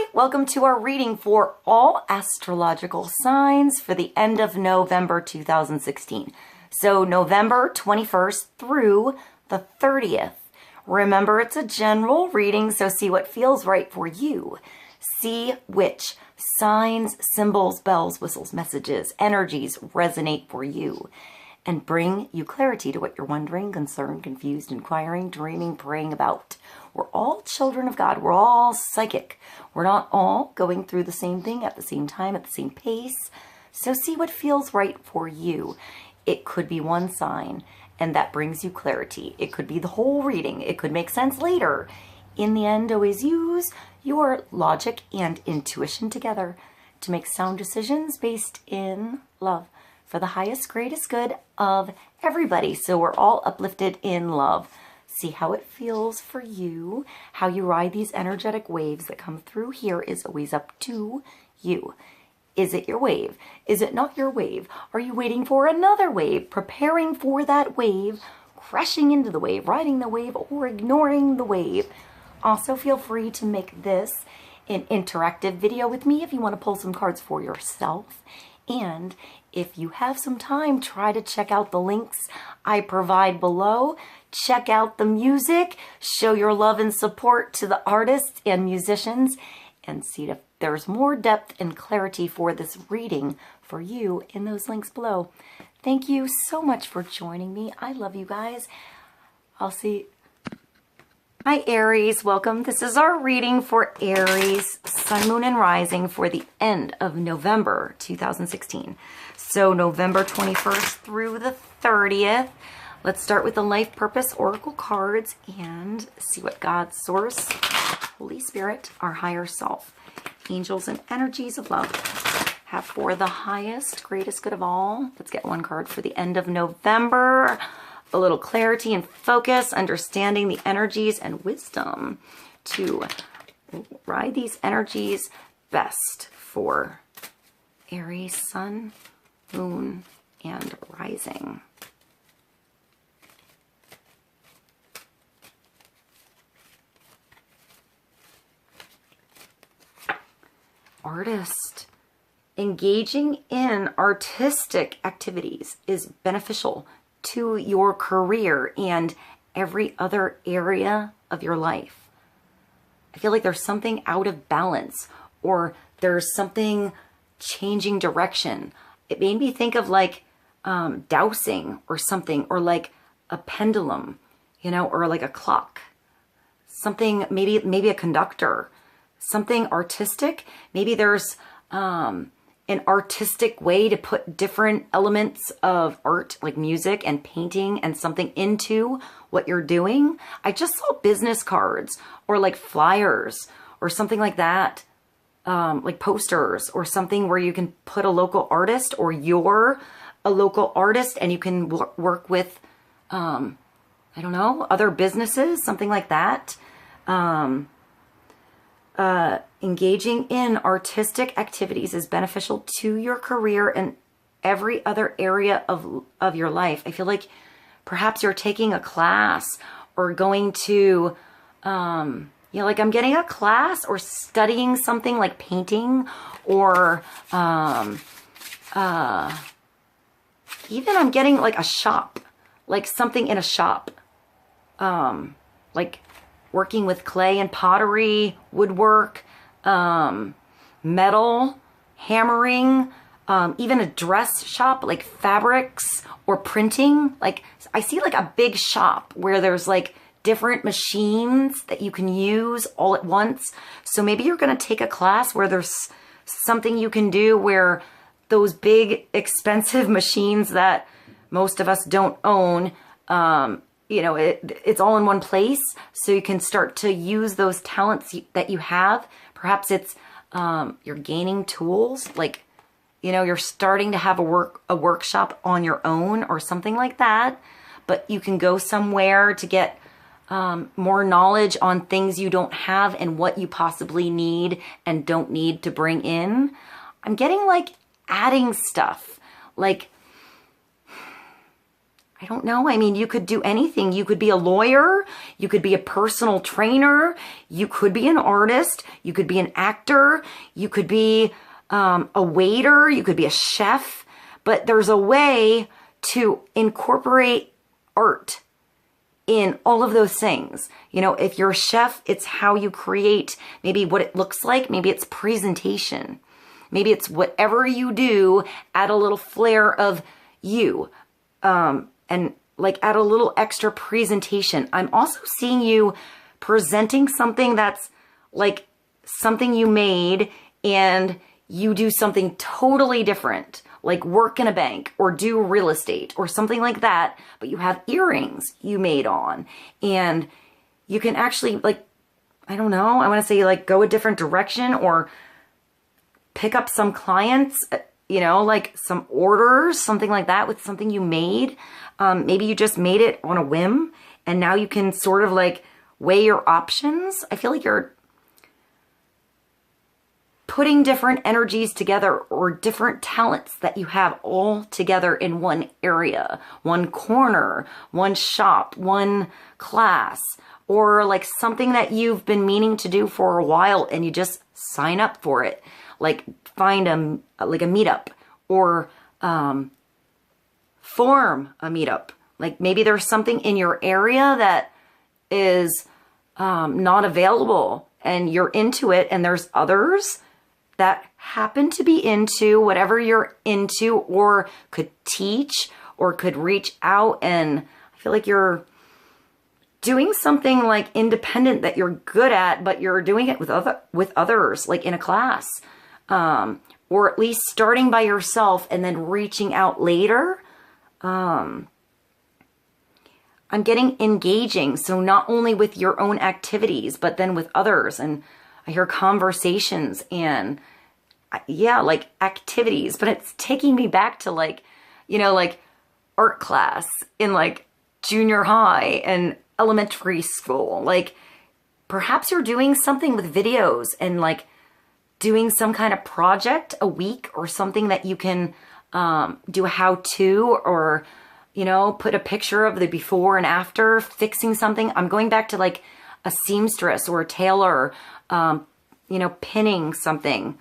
Hi, welcome to our reading for all astrological signs for the end of November 2016. So November 21st through the 30th. Remember, it's a general reading, so see what feels right for you. See which signs, symbols, bells, whistles, messages, energies resonate for you and bring you clarity to what you're wondering, concerned, confused, inquiring, dreaming, praying about. We're all children of God. We're all psychic. We're not all going through the same thing at the same time, at the same pace. So see what feels right for you. It could be one sign, and that brings you clarity. It could be the whole reading. It could make sense later. In the end, always use your logic and intuition together to make sound decisions based in love for the highest, greatest good of everybody. So we're all uplifted in love. See how it feels for you. How you ride these energetic waves that come through here is always up to you. Is it your wave? Is it not your wave? Are you waiting for another wave, preparing for that wave, crashing into the wave, riding the wave, or ignoring the wave? Also, feel free to make this an interactive video with me if you want to pull some cards for yourself. And if you have some time, try to check out the links I provide below. Check out the music, show your love and support to the artists and musicians, and see if there's more depth and clarity for this reading for you in those links below. Thank you so much for joining me. I love you guys. I'll see. Hi Aries, welcome. This is our reading for Aries, Sun, Moon, and Rising for the end of November 2016. So November 21st through the 30th. Let's start with the Life Purpose Oracle cards and see what God, Source, Holy Spirit, our higher self, angels, and energies of love have for the highest, greatest good of all. Let's get one card for the end of November. A little clarity and focus, understanding the energies and wisdom to ride these energies best for Aries, Sun, Moon, and Rising. Artist. Engaging in artistic activities is beneficial to your career and every other area of your life. I feel like there's something out of balance, or there's something changing direction. It made me think of like dowsing or something, or like a pendulum, you know, or like a clock. Something, maybe a conductor. Something artistic. Maybe there's an artistic way to put different elements of art, like music and painting and something, into what you're doing. I just saw business cards or like flyers or something like that, like posters or something where you can put a local artist, or you're a local artist and you can work with, I don't know, other businesses, something like that. Engaging in artistic activities is beneficial to your career and every other area of your life. I feel like perhaps you're taking a class or going to, you know, like I'm getting a class or studying something like painting, or even I'm getting like a shop, like something in a shop, like working with clay and pottery, woodwork, metal, hammering, even a dress shop, like fabrics or printing. Like I see like a big shop where there's like different machines that you can use all at once. So maybe you're going to take a class where there's something you can do where those big expensive machines that most of us don't own, you know, it's all in one place, so you can start to use those talents that you have. Perhaps it's you're gaining tools, like, you know, you're starting to have a workshop on your own or something like that. But you can go somewhere to get more knowledge on things you don't have and what you possibly need and don't need to bring in. I'm getting like adding stuff, like I don't know. I mean, you could do anything. You could be a lawyer. You could be a personal trainer. You could be an artist. You could be an actor. You could be a waiter. You could be a chef. But there's a way to incorporate art in all of those things. You know, if you're a chef, it's how you create maybe what it looks like. Maybe it's presentation. Maybe it's whatever you do, add a little flair of you. And like add a little extra presentation. I'm also seeing you presenting something that's like something you made and you do something totally different, like work in a bank or do real estate or something like that, but you have earrings you made on and you can actually like, I don't know, I want to say like go a different direction or pick up some clients, you know, like some orders, something like that with something you made. Maybe you just made it on a whim and now you can sort of like weigh your options. I feel like you're putting different energies together or different talents that you have all together in one area, one corner, one shop, one class, or like something that you've been meaning to do for a while and you just sign up for it. Like find like a meetup or form a meetup. Like maybe there's something in your area that is not available and you're into it and there's others that happen to be into whatever you're into or could teach or could reach out. And I feel like you're doing something like independent that you're good at, but you're doing it with others, like in a class. Or at least starting by yourself and then reaching out later. I'm getting engaging. So not only with your own activities, but then with others. And I hear conversations and yeah, like activities, but it's taking me back to like, you know, like art class in like junior high and elementary school. Like perhaps you're doing something with videos and like doing some kind of project a week or something that you can do a how-to or, you know, put a picture of the before and after fixing something. I'm going back to like a seamstress or a tailor, you know, pinning something.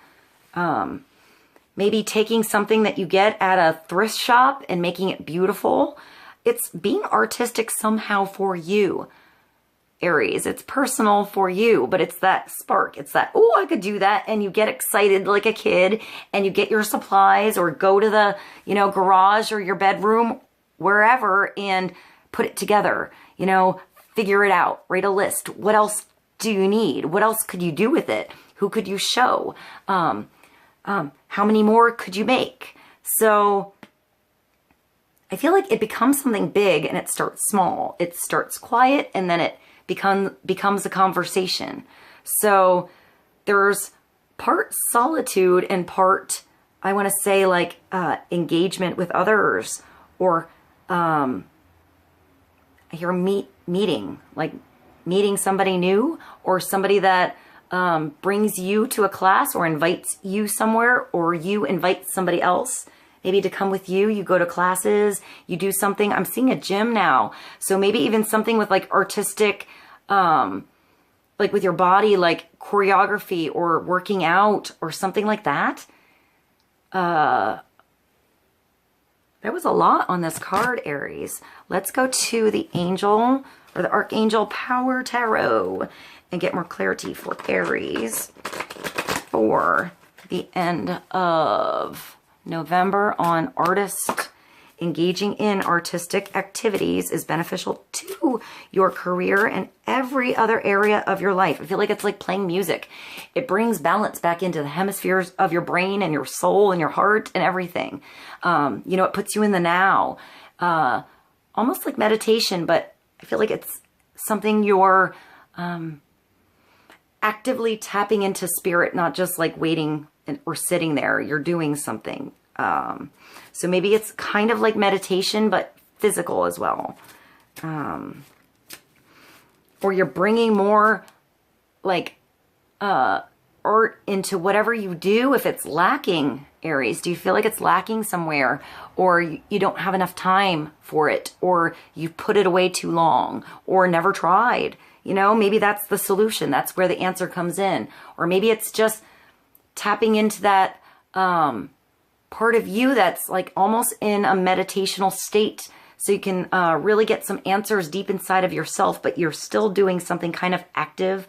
Maybe taking something that you get at a thrift shop and making it beautiful. It's being artistic somehow for you, Aries. It's personal for you, but it's that spark. It's that, oh, I could do that. And you get excited like a kid and you get your supplies or go to the, you know, garage or your bedroom, wherever, and put it together, you know, figure it out, write a list. What else do you need? What else could you do with it? Who could you show? How many more could you make? So I feel like it becomes something big and it starts small. It starts quiet and then it becomes a conversation. So there's part solitude and part, I want to say like engagement with others or I hear meeting, like meeting somebody new or somebody that brings you to a class or invites you somewhere or you invite somebody else maybe to come with you. You go to classes, you do something. I'm seeing a gym now. So maybe even something with like artistic, like with your body, like choreography or working out or something like that. There was a lot on this card, Aries. Let's go to the Angel or the Archangel Power Tarot and get more clarity for Aries for the end of November on artist. Engaging in artistic activities is beneficial to your career and every other area of your life. I feel like it's like playing music. It brings balance back into the hemispheres of your brain and your soul and your heart and everything. You know, it puts you in the now. Almost like meditation, but I feel like it's something you're actively tapping into spirit, not just like waiting or sitting there. You're doing something. So maybe it's kind of like meditation, but physical as well. Or you're bringing more like art into whatever you do. If it's lacking, Aries? Do you feel like it's lacking somewhere, or you don't have enough time for it, or you put it away too long, or never tried? You know, maybe that's the solution. That's where the answer comes in. Or maybe it's just tapping into that part of you that's like almost in a meditational state, so you can really get some answers deep inside of yourself, but you're still doing something kind of active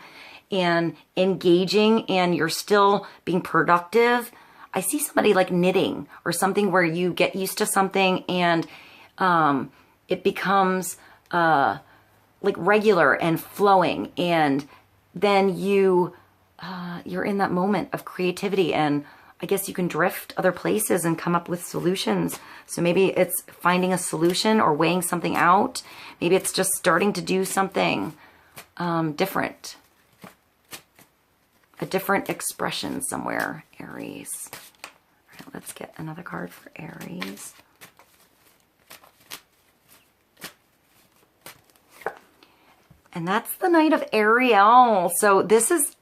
and engaging, and you're still being productive. I see somebody like knitting or something where you get used to something and it becomes like regular and flowing, and then you're in that moment of creativity, and I guess you can drift other places and come up with solutions. So maybe it's finding a solution or weighing something out. Maybe it's just starting to do something different. A different expression somewhere, Aries. All right, let's get another card for Aries. And that's the Knight of Ariel. So this is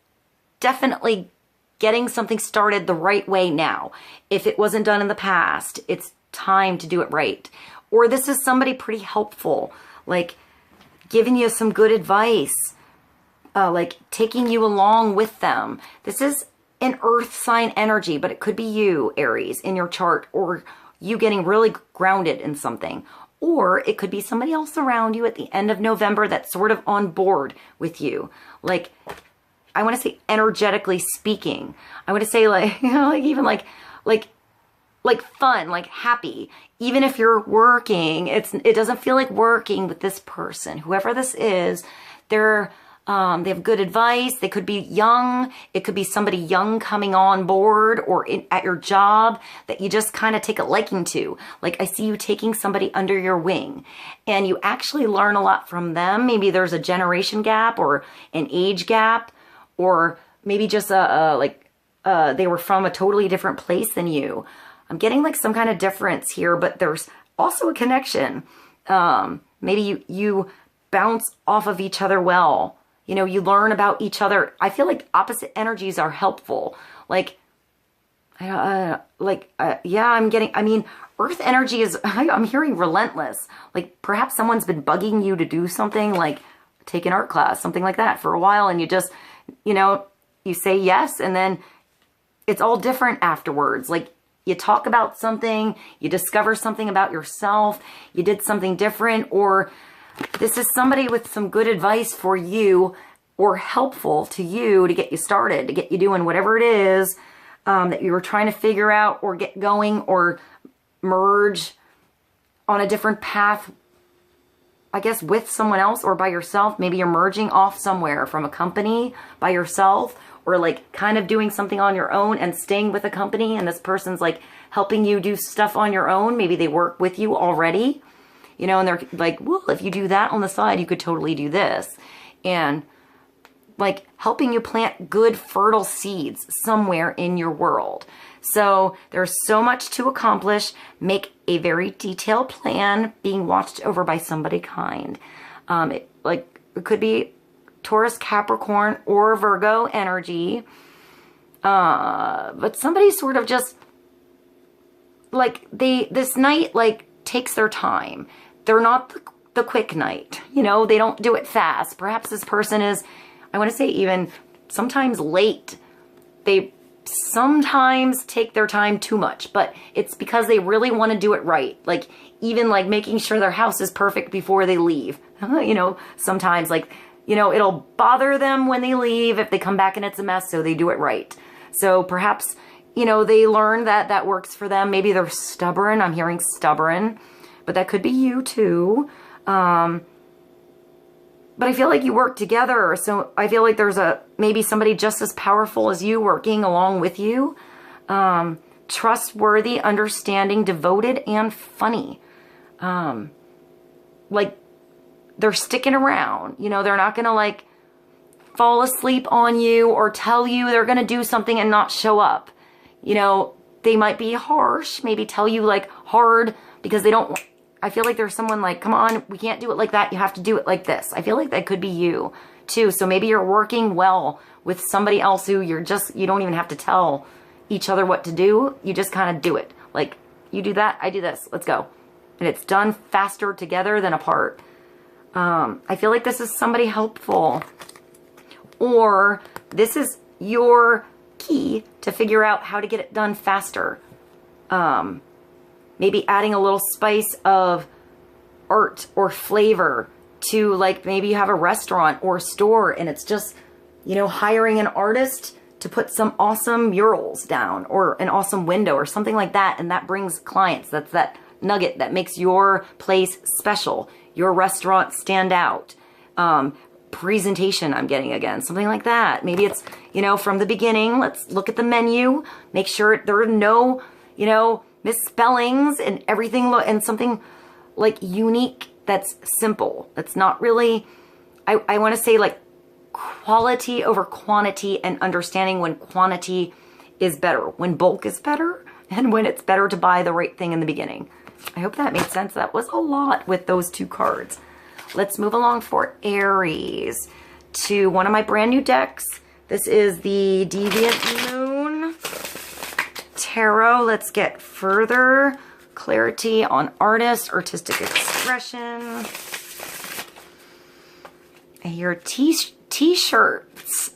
definitely getting something started the right way now. If it wasn't done in the past, it's time to do it right. Or this is somebody pretty helpful, like giving you some good advice, like taking you along with them. This is an earth sign energy, but it could be you, Aries, in your chart, or you getting really grounded in something. Or it could be somebody else around you at the end of November that's sort of on board with you. Like, I want to say energetically speaking. I want to say like, you know, like even like fun, like happy. Even if you're working, it doesn't feel like working with this person. Whoever this is, they have good advice. They could be young. It could be somebody young coming on board, or at your job that you just kind of take a liking to. Like, I see you taking somebody under your wing, and you actually learn a lot from them. Maybe there's a generation gap or an age gap, or maybe just they were from a totally different place than you. I'm getting like some kind of difference here, but there's also a connection. Maybe you bounce off of each other well. You know, you learn about each other. I feel like opposite energies are helpful. Like, yeah, I mean, earth energy is, I'm hearing relentless. Like, perhaps someone's been bugging you to do something, like take an art class, something like that for a while, and you just, you know, you say yes, and then it's all different afterwards. Like, you talk about something, you discover something about yourself, you did something different, or this is somebody with some good advice for you, or helpful to you to get you started, to get you doing whatever it is that you were trying to figure out, or get going, or merge on a different path, I guess, with someone else or by yourself. Maybe you're merging off somewhere from a company by yourself, or like kind of doing something on your own and staying with a company, and this person's like helping you do stuff on your own. Maybe they work with you already. You know, and they're like, well, if you do that on the side, you could totally do this. And like helping you plant good, fertile seeds somewhere in your world. So there's so much to accomplish. Make a very detailed plan, being watched over by somebody kind. It could be Taurus, Capricorn, or Virgo energy. But somebody sort of just like this night, like takes their time. They're not the quick night, you know, they don't do it fast. Perhaps this person is, I want to say, even sometimes late. They sometimes take their time too much, but it's because they really want to do it right. Like, even like making sure their house is perfect before they leave. You know, sometimes like, you know, it'll bother them when they leave if they come back and it's a mess, so they do it right. So perhaps, you know, they learn that that works for them. Maybe they're stubborn. I'm hearing stubborn. But that could be you too. But I feel like you work together. So I feel like there's maybe somebody just as powerful as you working along with you. Trustworthy, understanding, devoted, and funny. Like, they're sticking around. You know, they're not going to like fall asleep on you or tell you they're going to do something and not show up. You know, they might be harsh, maybe tell you like hard because they don't. I feel like there's someone like, come on, we can't do it like that. You have to do it like this. I feel like that could be you too. So maybe you're working well with somebody else who you don't even have to tell, each other what to do. You just kind of do it. Like, you do that, I do this, let's go. And it's done faster together than apart. I feel like this is somebody helpful. Or this is your key to figure out how to get it done faster. Maybe adding a little spice of art or flavor to, like, maybe you have a restaurant or a store and it's just, you know, hiring an artist to put some awesome murals down or an awesome window or something like that. And that brings clients. That's that nugget that makes your place special, your restaurant stand out. Presentation I'm getting again, something like that. Maybe it's, you know, from the beginning, let's look at the menu, make sure there are no, you know, misspellings and everything, and something like unique that's simple. That's not really, I want to say like quality over quantity, and understanding when quantity is better, when bulk is better, and when it's better to buy the right thing in the beginning. I hope that made sense. That was a lot with those two cards. Let's move along for Aries to one of my brand new decks. This is the Deviant Moon Tarot. Let's get further clarity on artist, artistic expression. I hear t-shirts.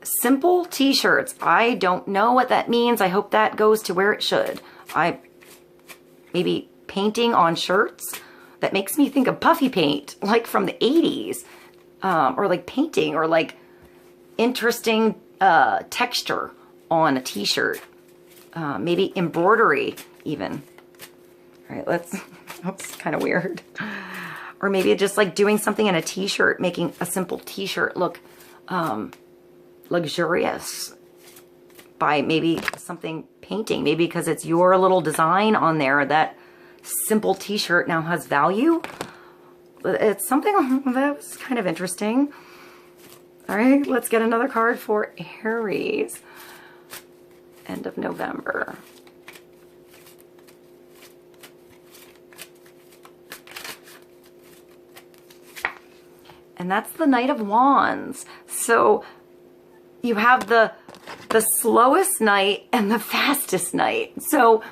Simple t-shirts. I don't know what that means. I hope that goes to where it should. Maybe painting on shirts. That makes me think of puffy paint, like from the 80s, or like painting, or like interesting texture on a t-shirt. Maybe embroidery even. All right, that's kind of weird. Or maybe just like doing something in a t-shirt, making a simple t-shirt look luxurious by maybe something painting, maybe because it's your little design on there. That simple t-shirt now has value. It's something that was kind of interesting. All right, let's get another card for Aries. End of November. And that's the Knight of Wands. So you have the slowest night and the fastest night. So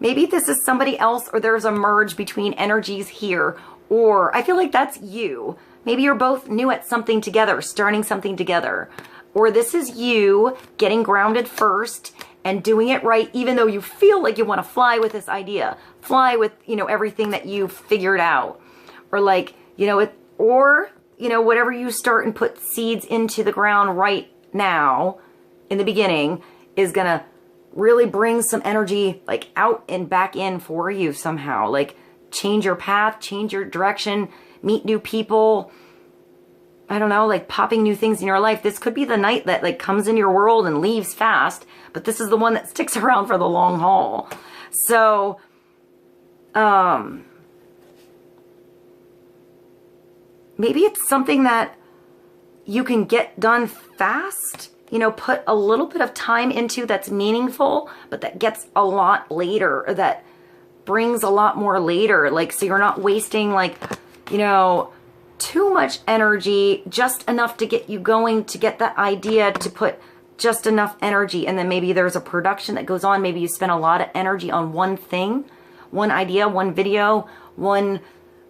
maybe this is somebody else, or there's a merge between energies here, or I feel like that's you. Maybe you're both new at something together, starting something together. Or this is you getting grounded first and doing it right, even though you feel like you want to fly with this idea. Fly with, you know, everything that you've figured out. Or like, you know, whatever you start and put seeds into the ground right now in the beginning is going to really bring some energy like out and back in for you somehow. Like change your path, change your direction, meet new people. I don't know, like popping new things in your life. This could be the night that like comes in your world and leaves fast, but this is the one that sticks around for the long haul. So, maybe it's something that you can get done fast, you know, put a little bit of time into that's meaningful, but that gets a lot later, or that brings a lot more later. Like, so you're not wasting like, you know, too much energy, just enough to get you going, to get that idea, to put just enough energy. And then maybe there's a production that goes on. Maybe you spend a lot of energy on one thing, one idea, one video, one,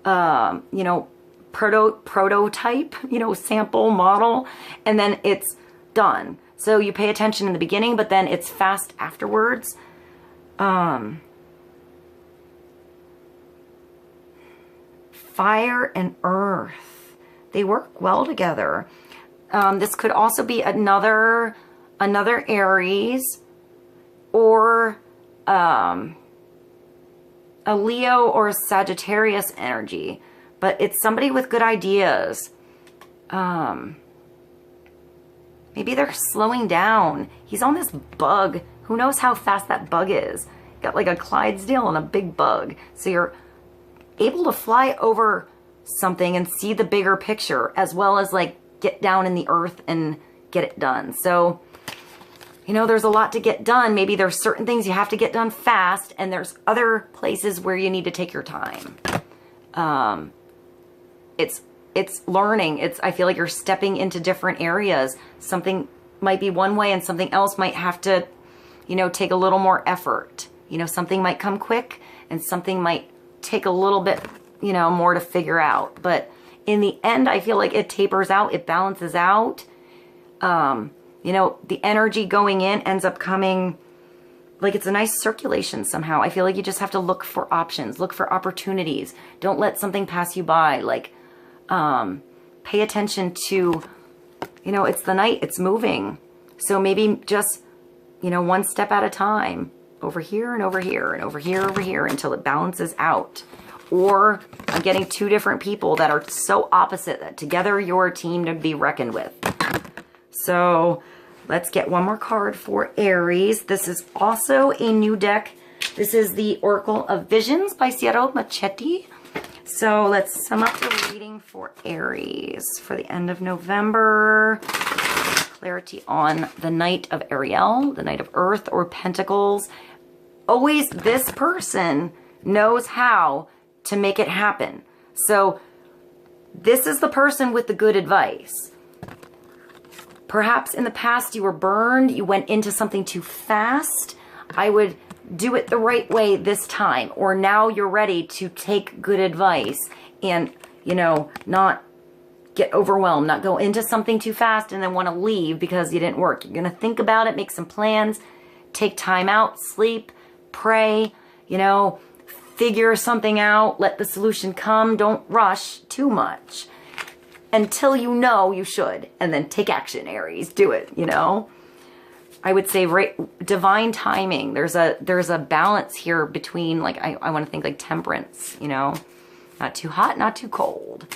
you know, prototype, you know, sample model, and then it's done. So you pay attention in the beginning, but then it's fast afterwards. Fire and earth, they work well together. This could also be another Aries, or a Leo or a Sagittarius energy. But it's somebody with good ideas. Maybe they're slowing down. He's on this bug. Who knows how fast that bug is? Got like a Clydesdale and a big bug. So you're able to fly over something and see the bigger picture, as well as like get down in the earth and get it done. So, you know, there's a lot to get done. Maybe there's certain things you have to get done fast, and there's other places where you need to take your time. It's learning. I feel like you're stepping into different areas. Something might be one way and something else might have to, you know, take a little more effort. You know, something might come quick and something might take a little bit, you know, more to figure out. But in the end, I feel like it tapers out, it balances out. You know, the energy going in ends up coming, like it's a nice circulation somehow. I feel like you just have to look for options, look for opportunities. Don't let something pass you by. Like, pay attention to, you know, it's the night, it's moving. So maybe just, you know, one step at a time, over here and over here and over here, over here, until it balances out. Or I'm getting two different people that are so opposite that together you're a team to be reckoned with. So let's get one more card for Aries. This is also a new deck. This is the Oracle of Visions by Sierra Machetti. So let's sum up the reading for Aries for the end of November. Clarity on the Knight of Ariel, the Knight of Earth or Pentacles. Always this person knows how to make it happen. So this is the person with the good advice. Perhaps in the past you were burned, you went into something too fast. I would do it the right way this time. Or now you're ready to take good advice and, you know, not get overwhelmed, not go into something too fast and then want to leave because you didn't work. You're going to think about it, make some plans, take time out, sleep, pray, you know, figure something out, let the solution come. Don't rush too much until you know you should, and then take action, Aries. Do it, you know. I would say divine timing. There's a balance here between, like, I want to think like temperance, you know, not too hot, not too cold.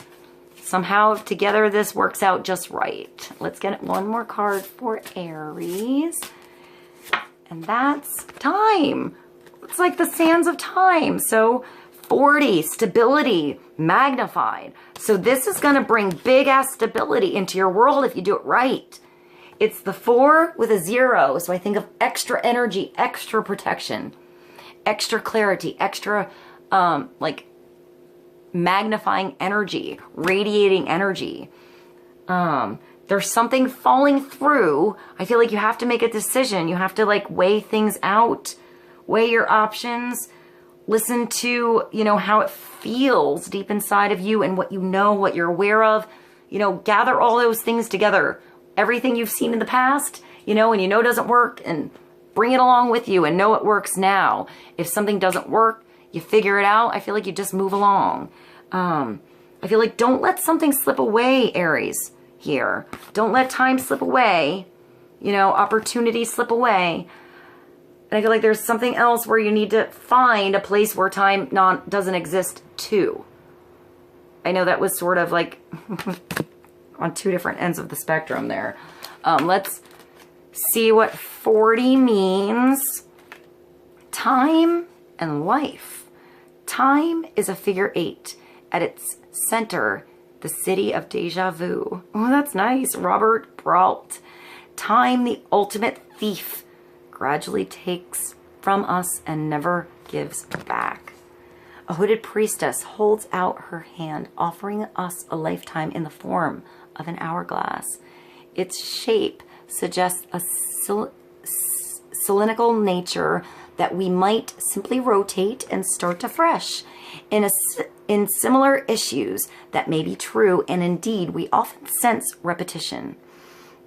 Somehow together this works out just right. Let's get one more card for Aries. And that's time. It's like the sands of time. So 40, stability, magnified. So this is going to bring big ass stability into your world if you do it right. It's the 4 with a 0. So I think of extra energy, extra protection, extra clarity, extra like magnifying energy, radiating energy. There's something falling through. I feel like you have to make a decision. You have to like weigh things out, weigh your options, listen to, you know, how it feels deep inside of you and what you know, what you're aware of, you know, gather all those things together. Everything you've seen in the past, you know, and you know doesn't work, and bring it along with you and know it works now. If something doesn't work, you figure it out. I feel like you just move along. I feel like don't let something slip away, Aries, here. Don't let time slip away, you know, opportunity slip away. And I feel like there's something else where you need to find a place where time doesn't exist too. I know that was sort of like on two different ends of the spectrum there. Let's see what 40 means. Time and life. Time is a figure 8. At its center, the city of deja vu. Oh, that's nice. Robert Brault. Time, the ultimate thief, gradually takes from us and never gives back. A hooded priestess holds out her hand, offering us a lifetime in the form of an hourglass. Its shape suggests a cylindrical nature that we might simply rotate and start afresh. In similar issues, that may be true, and indeed we often sense repetition.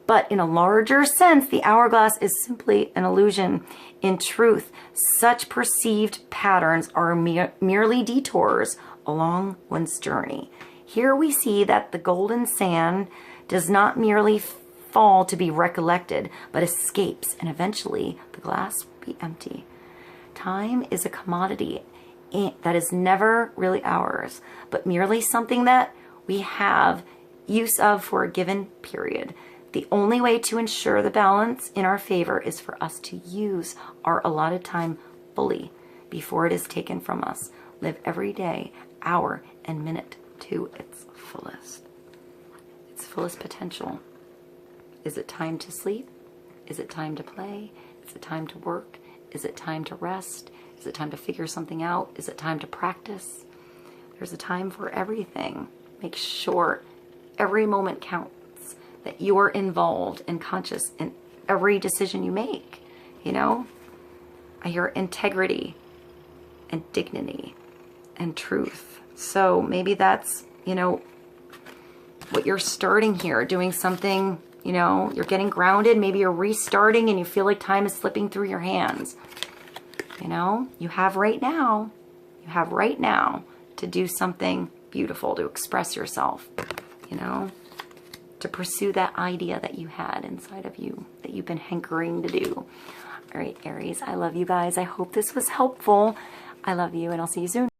But in a larger sense, the hourglass is simply an illusion. In truth, such perceived patterns are merely detours along one's journey. Here we see that the golden sand does not merely fall to be recollected, but escapes, and eventually the glass will be empty. Time is a commodity that is never really ours, but merely something that we have use of for a given period. The only way to ensure the balance in our favor is for us to use our allotted time fully before it is taken from us. Live every day, hour, and minute to its fullest potential. Is it time to sleep? Is it time to play? Is it time to work? Is it time to rest? Is it time to figure something out? Is it time to practice? There's a time for everything. Make sure every moment counts, that you are involved and conscious in every decision you make. you know? I hear integrity and dignity and truth. So maybe that's, you know, what you're starting here, doing something, you know, you're getting grounded. Maybe you're restarting and you feel like time is slipping through your hands. You know, you have right now to do something beautiful, to express yourself, you know, to pursue that idea that you had inside of you, that you've been hankering to do. All right, Aries, I love you guys. I hope this was helpful. I love you, and I'll see you soon.